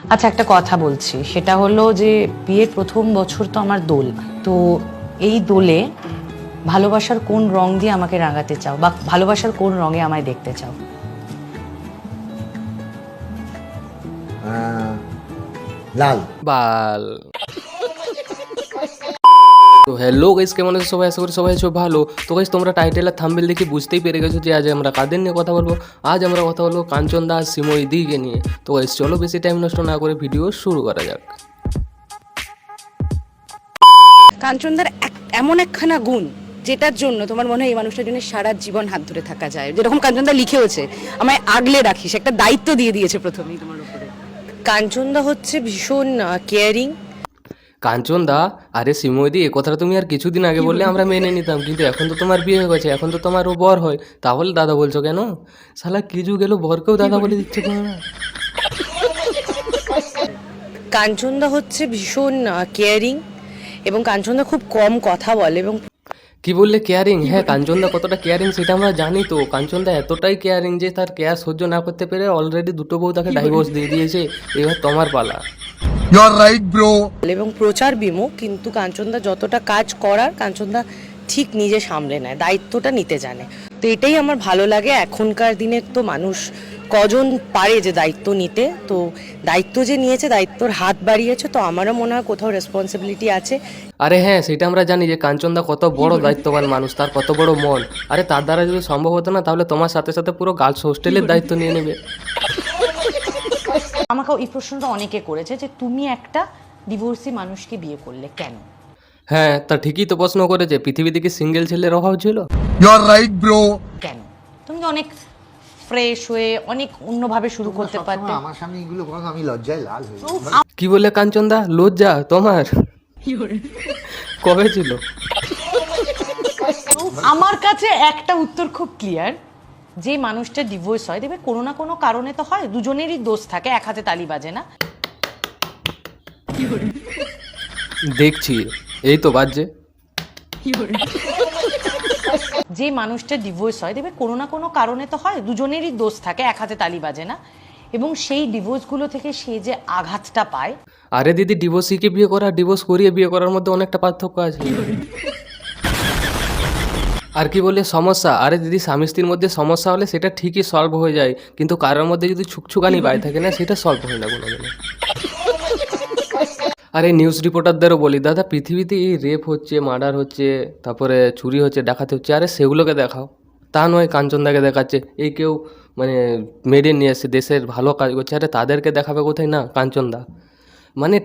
আচ্ছা, একটা কথা বলছি, সেটা হলো যে বিয়ের প্রথম বছর তো আমার দোল। তো এই দোলে ভালোবাসার কোন রং দিয়ে আমাকে রাঙাতে চাও, বা ভালোবাসার কোন রঙে আমায় দেখতে চাও? লাল। বাল। তো হ্যালো গাইস, কেমন আছো সবাই? আশা করি সবাই আছো ভালো। তো গাইস, তোমরা টাইটেল আর থাম্বনেল দেখে বুঝতেই পেরে গেছো যে আজ আমরা কাদের নিয়ে কথা বলবো। আজ আমরা কথা বলবো কাঞ্চন দা আর সিময়িদিকে নিয়ে। তো গাইস, চলো বেশি টাইম নষ্ট না করে ভিডিও শুরু করা যাক। কাঞ্চনদার এমন একখানা গুণ যেটার জন্য তোমার মনে হয় এই মানুষটার জন্য সারা জীবন হাত ধরে থাকা যায়। যেরকম কাঞ্চনদা লিখেওছে, আমায় আগলে রাখিস, একটা দায়িত্ব দিয়ে দিয়েছে প্রথমেই তোমার উপরে। কাঞ্চনদা হচ্ছে ভীষণ কেয়ারিং। কাঞ্চন দা, আরে সিময়িদি, এ কথাটা তুমি আর কিছুদিন আগে বললে আমরা মেনে নিতাম, কিন্তু এখন তো তোমার বিয়ে হয়ে গেছে, এখন তো তোমারও বর হয়, তাহলে দাদা বলছো কেন? শালা কিছু গেল বরকেও দাদা বলে দিচ্ছে তোমরা। কাঞ্চনদা হচ্ছে ভীষণ কেয়ারিং এবং কাঞ্চনদা খুব কম কথা বলে এবং কি বললে কেয়ারিং? হ্যাঁ, কাঞ্চনদা কতটা কেয়ারিং সেটা আমরা জানি। তো কাঞ্চনদা এতটাই কেয়ারিং যে তার কেয়ার সহ্য না করতে পেরে অলরেডি দুটো বউ তাকে ডাইভোর্স দিয়ে দিয়েছে। এবার তোমার পালা। এবং প্রচার বিমুখ, কিন্তু কাঞ্চনদা যতটা কাজ করার কাঞ্চনদা ঠিক নিজে সামলে নেয়, দায়িত্বটা নিতে জানে। তো এটাই আমার ভালো লাগে। এখনকার দিনে তো মানুষ কজন পারে যে দায়িত্ব নিতে, তো দায়িত্ব যে নিয়েছে, দায়িত্বর হাত বাড়িয়েছে, তো আমারও মনে হয় কোথাও রেসপন্সিবিলিটি আছে। আরে হ্যাঁ, সেটা আমরা জানি যে কাঞ্চনদা কত বড় দায়িত্ববান মানুষ, তার কত বড় মন। আরে তার দ্বারা যদি সম্ভব হতো না, তাহলে তোমার সাথে সাথে পুরো গার্লস হোস্টেলের দায়িত্ব নিয়ে নেবে। আমাকে এই প্রশ্নটা অনেকে করেছে যে তুমি একটা ডিভোর্সি মানুষকে বিয়ে করলে কেন? হ্যাঁ, তা ঠিকই তো প্রশ্ন করেছে। পৃথিবীতে কি সিঙ্গেল ছেলের অভাব ছিল? কেন? তুমি তো অনেক ফ্রেশ হয়ে অনেক অন্যভাবে শুরু করতে পারতে। আমার সামনে এগুলো বলো, আমি লজ্জায় লাল হয়ে যাই। কি বললে কাঞ্চনদা? লজ্জা তোমার কবে ছিল? আমার কাছে একটা উত্তর খুব ক্লিয়ার, যে মানুষটা ডিভোর্স হয়, দেখবে কোনো না কোনো কারণে তো হয়, দুজনেরই দোষ থাকে, এক হাতে তালি বাজে না। দেখছি, এই তো বাজছে। যে মানুষটা ডিভোর্স হয়, দেখবে কোনো না কোনো কারণে তো হয়, দুজনেরই দোষ থাকে, এক হাতে তালি বাজে না। এবং সেই ডিভোর্সগুলো থেকে সে যে আঘাতটা পায়। আরে দিদি, ডিভোর্সিকে বিয়ে করা ডিভোর্স করিয়ে বিয়ে করার মধ্যে অনেকটা পার্থক্য আছে। আর কি বললে সমস্যা? আরে দিদি, স্বামী স্ত্রীর মধ্যে সমস্যা হলে সেটা ঠিকই সলভ হয়ে যায়, কিন্তু কারোর মধ্যে যদি ছুকছুকানি পায় থাকে না, সেটা সলভ হয় না কোনোদিনও। আরে নিউজ রিপোর্টারদেরও বলি, দাদা পৃথিবীতে এই রেপ হচ্ছে, মার্ডার হচ্ছে, তারপরে চুরি হচ্ছে, ডাকাতি হচ্ছে, আরে সেগুলোকে দেখাও। তা নয় কাঞ্চনদাকে দেখাচ্ছে। এই কেউ মানে মেডে নিয়ে এসে দেশের ভালো কাজ করছে, আরে তাদেরকে দেখাবে কোথায়? না, কাঞ্চনদা। মানে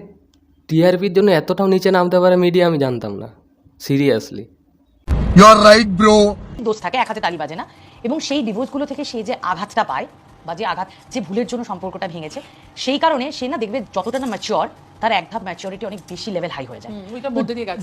টিআরপির জন্য এতটাও নিচে নামতে পারে মিডিয়া, আমি জানতাম না, সিরিয়াসলি। দোষ থাকে, এক হাতে তালি বাজে না। এবং সেই ডিভোর্সগুলো থেকে সে যে আঘাতটা পায়, বা যে আঘাত, যে ভুলের জন্য সম্পর্কটা ভেঙেছে, সেই কারণে সে না, দেখবে যতটা না ম্যাচিওর, তার এক ধাপ ম্যাচিওরিটি অনেক বেশি লেভেল হাই হয়ে যায়।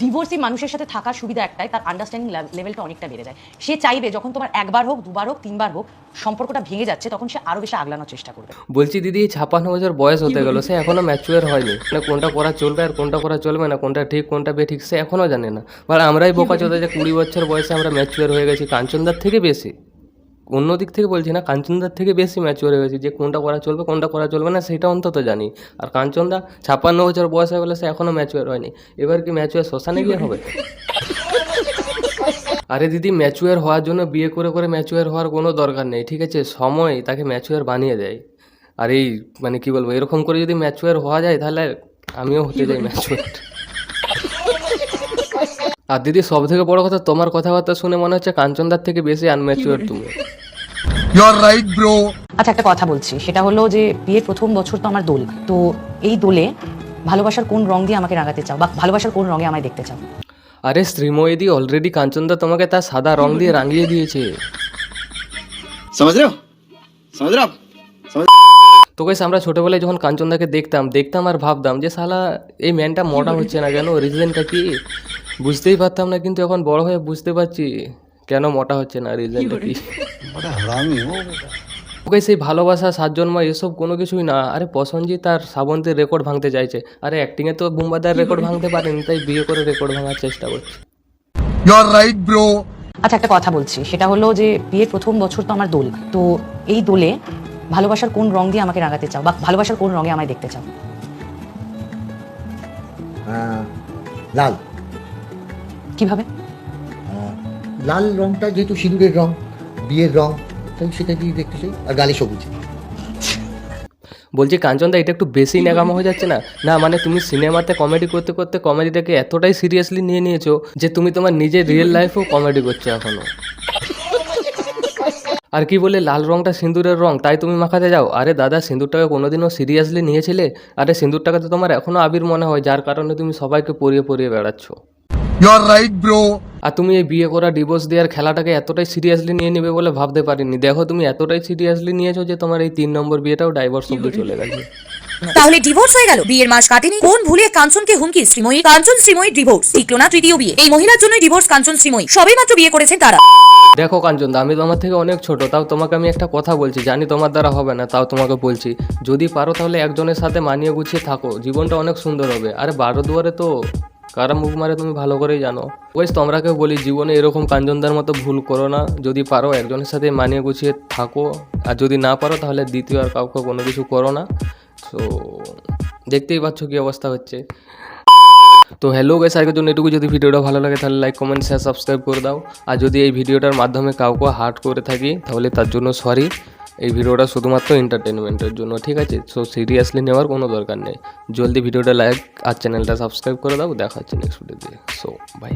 ডিভোর্সি মানুষের সাথে থাকার সুবিধা একটাই, তার আন্ডারস্ট্যান্ডিং লেভেলটা অনেকটা বেড়ে যায়। সে চাইবে যখন তোমার একবার হোক, দুবার হোক, তিনবার হোক, সম্পর্কটা ভেঙে যাচ্ছে, তখন সে আরো বেশি আগলানোর চেষ্টা করবে। বলছি দিদি, 56 বছর বয়স হতে গেল, সে এখনো ম্যাচুয়ার হয়নি। মানে কোনটা করা চলবে আর কোনটা করা চলবে না, কোনটা ঠিক কোনটা বেঠিক, সে এখনো জানে না। মানে আমরাই বোকা চোদা যে 20 বছর বয়সে আমরা ম্যাচুয়ার হয়ে গেছি। কাঞ্চনদার থেকে বেশি, অন্য দিক থেকে বলছি না, কাঞ্চনদার থেকে বেশি ম্যাচুয়ার হয়ে গেছি, যে কোনটা করা চলবে কোনটা করা চলবে না সেটা অন্তত জানি। আর কাঞ্চনদা 56 বছর বয়স হয়ে গেলে সে এখনো ম্যাচুয়ার হয়নি। এবার কি ম্যাচুয়ার শ্মশানে গিয়ে হবে? আরে দিদি, ম্যাচুয়ার হওয়ার জন্য বিয়ে করে করে ম্যাচুয়ার হওয়ার কোনো দরকার নেই, ঠিক আছে? সময় তাকে ম্যাচুয়ার বানিয়ে দেয়। আর এই মানে কি বলবো, এরকম করে যদি ম্যাচুয়ার হওয়া যায়, তাহলে আমিও হতে যাই ম্যাচুয়ার। আর দিদি, সব থেকে বড় কথা, তোমার কথাবার্তা শুনে মনে হচ্ছে কাঞ্চনদার থেকে বেশি আনম্যাচুয়ার তুমি। আচ্ছা, একটা কথা বলছি, সেটা হলো যে বিয়ের প্রথম বছর তো আমার দোল। তো এই দোলে ভালোবাসার কোন রং দিয়ে আমাকে রাঙাতে চাও, বা ভালোবাসার কোন রঙে আমায় দেখতে চাও? আরে শ্রীময়দি, অলরেডি কাঞ্চনদা তোমাকে তার সাদা রং দিয়ে রাঙিয়ে দিয়েছে। समझ रहे हो समझ रहे हो आप তো গাইস, আমরা ছোটোবেলায় যখন কাঞ্চনদাকে দেখতাম আর ভাবতাম যে শালা এই ম্যানটা মোটা হচ্ছে না কেন, রিজনটা কি বুঝতেই পারতাম না, কিন্তু এখন বড় হয়ে বুঝতে পারছি কেন মোটা হচ্ছে না, রিজনটা কি। ওকে, সেই ভালোবাসা, সাত জন্ম, এসব কোনো কিছুই না। আরে প্রসেনজিৎ তার শ্রাবন্তীর রেকর্ড ভাঙতে চাইছে, আরে অ্যাক্টিংয়ে তো বুম্বাদার রেকর্ড ভাঙতে পারেনি, তাই বিয়ে করে রেকর্ড ভাঙার চেষ্টা করছে। আচ্ছা, একটা কথা বলছি, সেটা হলো যে বিয়ের প্রথম বছর তো আমার দোল। তো এই দোলে ভালোবাসার কোন রং দিয়ে আমাকে রাগাতে চাও বা ভালোবাসার কোন রঙে আমায় দেখতে চাও? লাল। কিভাবে? লাল রংটা যেহেতু সিঁদুরের রং, বিয়ের রং, তাই সেটা দিয়ে দেখতে চাই। আর গালে সবুজ। বলছি কাঞ্চনদা, এটা একটু বেশি ন্যাকামো হয়ে যাচ্ছে না? না মানে তুমি সিনেমাতে কমেডি করতে করতে কমেডিটাকে এতটাই সিরিয়াসলি নিয়ে নিয়েছো যে তুমি তোমার নিজের রিয়েল লাইফেও কমেডি করছো এখনো। আর কি বলে লাল রংটা সিঁদুরের রং তাই তুমি মাখাতে যাও? আরে দাদা, সিঁদুরটাকে কোনোদিনও সিরিয়াসলি নিয়েছিলে? আরে সিঁদুরটাকে তো তোমার এখনো আবির মনে হয়, যার কারণে তুমি সবাইকে পরিয়ে পরিয়ে বেড়াচ্ছ। আর তুমি এই বিয়ে করা ডিভোর্স দেওয়ার খেলাটাকে এতটাই সিরিয়াসলি নিয়ে নেবে বলে ভাবতে পারিনি। দেখো তুমি এতটাই সিরিয়াসলি নিয়েছো যে তোমার এই 3 নম্বর বিয়েটাও ডাইভোর্স অব্দি চলে গেছে। তাহলে ডিভোর্স হয়ে গেল? বিয়ের মাস কাটেনি, কোন ভুলে কাঞ্চনকে হুমকি শ্রীময়ী? কাঞ্চন শ্রীময়ী ডিভোর্স, টিকলো না তৃতীয় বিয়ে। এই মহিলার জন্যই ডিভোর্স কাঞ্চন শ্রীময়ী, সবে মাত্র বিয়ে করেছেন তারা। দেখো কাঞ্চনদা, আমি তোমার থেকে অনেক ছোট, তাও তোমাকে আমি একটা কথা বলছি, জানি তোমার দ্বারা হবে না, তাও তোমাকে বলছি, যদি পারো তাহলে একজনের সাথে মানিয়ে গুছিয়ে থাকো, জীবনটা অনেক সুন্দর হবে। আরে 12 দুয়ারে তো কারা মুখ মারে তুমি ভালো করেই জানো। ওই তোমরাকে বলি, জীবনে এরকম কাঞ্চনদার মতো ভুল করো না। যদি পারো একজনের সাথে মানিয়ে গুছিয়ে থাকো, আর যদি না পারো তাহলে দ্বিতীয় আর কাউকে কোনো কিছু করো না। তো দেখতেই পাচ্ছ কী অবস্থা হচ্ছে। তো হ্যালো গাইস, আজকের জন্য এটুকু। যদি ভিডিওটা ভালো লাগে তাহলে লাইক, কমেন্ট, শেয়ার, সাবস্ক্রাইব করে দাও। আর যদি এই ভিডিওটার মাধ্যমে কাউকে হার্ট করে থাকি তাহলে তার জন্য সরি। এই ভিডিওটা শুধুমাত্র এন্টারটেনমেন্টের জন্য, ঠিক আছে? সো সিরিয়াসলি নেওয়ার কোনো দরকার নেই। জলদি ভিডিওটা লাইক আর চ্যানেলটা সাবস্ক্রাইব করে দাও। দেখা হচ্ছে নেক্সট ভিডিওতে। So by.